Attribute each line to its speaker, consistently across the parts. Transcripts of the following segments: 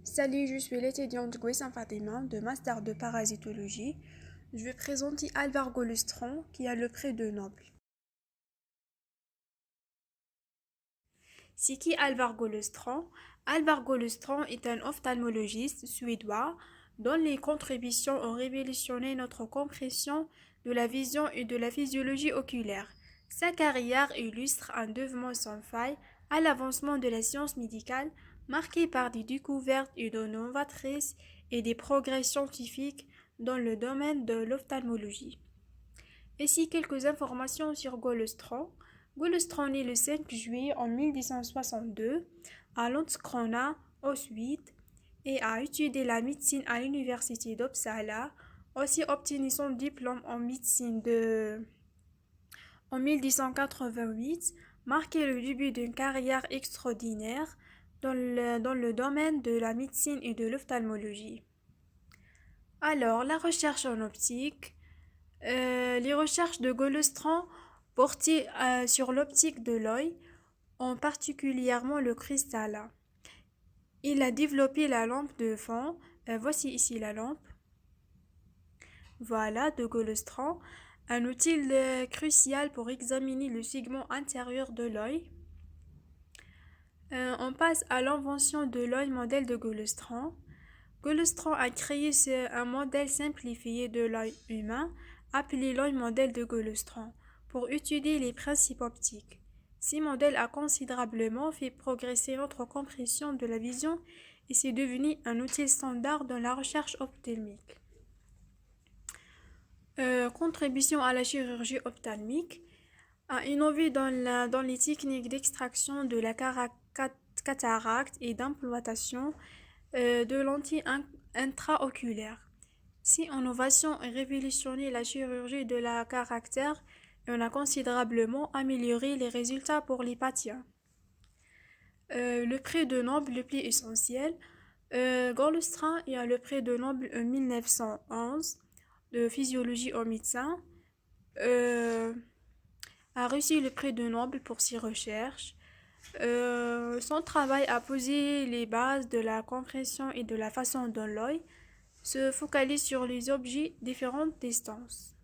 Speaker 1: Salut, je suis l'étudiante Gouessam Fatima de Master de Parasitologie. Je vais présenter Alvaro Golestron qui a le prix de Nobel. C'est qui Alvaro Golestron? Alvaro Golestron est un ophtalmologiste suédois dont les contributions ont révolutionné notre compréhension de la vision et de la physiologie oculaire. Sa carrière illustre un dévouement sans faille à l'avancement de la science médicale, marquée par des découvertes innovatrices et des progrès scientifiques dans le domaine de l'ophtalmologie. Ici quelques informations sur Golestron. Golestron est le 5 juillet en 1862 à Landskrona, en Suède, et a étudié la médecine à l'université d'Uppsala, aussi obtenu son diplôme en médecine en 1888, marqué le début d'une carrière extraordinaire dans le domaine de la médecine et de l'ophtalmologie. Alors, la recherche en optique. Les recherches de Golestron portaient sur l'optique de l'œil, en particulièrement le cristal. Il a développé la lampe de fond. Voici ici la lampe. Voilà, de Golestron. Un outil crucial pour examiner le segment intérieur de l'œil. On passe à l'invention de l'œil modèle de Golestron. Golestron a créé un modèle simplifié de l'œil humain, appelé l'œil modèle de Golestron, pour étudier les principes optiques. Ce modèle a considérablement fait progresser notre compréhension de la vision et c'est devenu un outil standard dans la recherche ophtalmique. Contribution à la chirurgie ophtalmique a innové dans les techniques d'extraction de la cataracte et d'implantation de lentilles intraoculaires. Cette innovation a révolutionné la chirurgie de la caractère et on a considérablement amélioré les résultats pour les patients. Le prix de Nobel le plus essentiel. Golestron a le prix de Nobel en 1911 de physiologie aux médecins. A reçu le prix de Nobel pour ses recherches. Son travail a posé les bases de la compréhension et de la façon dont l'œil se focalise sur les objets différentes distances.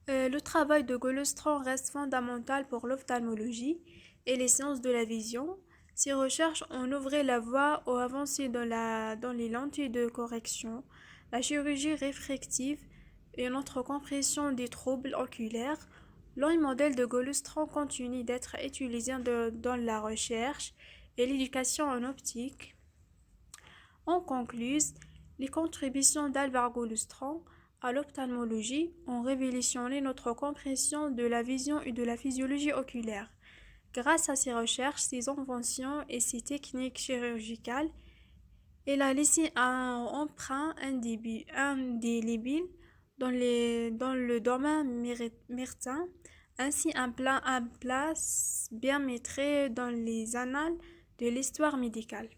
Speaker 1: Le travail de Golestron reste fondamental pour l'ophtalmologie et les sciences de la vision. Ses recherches ont ouvert la voie aux avancées dans les lentilles de correction, la chirurgie réfractive et notre compréhension des troubles oculaires. L'œil modèle de Golestron continue d'être utilisé dans la recherche et l'éducation en optique. En conclusion, les contributions d'Alvaro Golestron à l'ophtalmologie ont révolutionné notre compréhension de la vision et de la physiologie oculaire. Grâce à ses recherches, ses inventions et ses techniques chirurgicales, il a laissé un emprunt indélébile dans le domaine médecin, ainsi un place bien maîtrisé dans les annales de l'histoire médicale.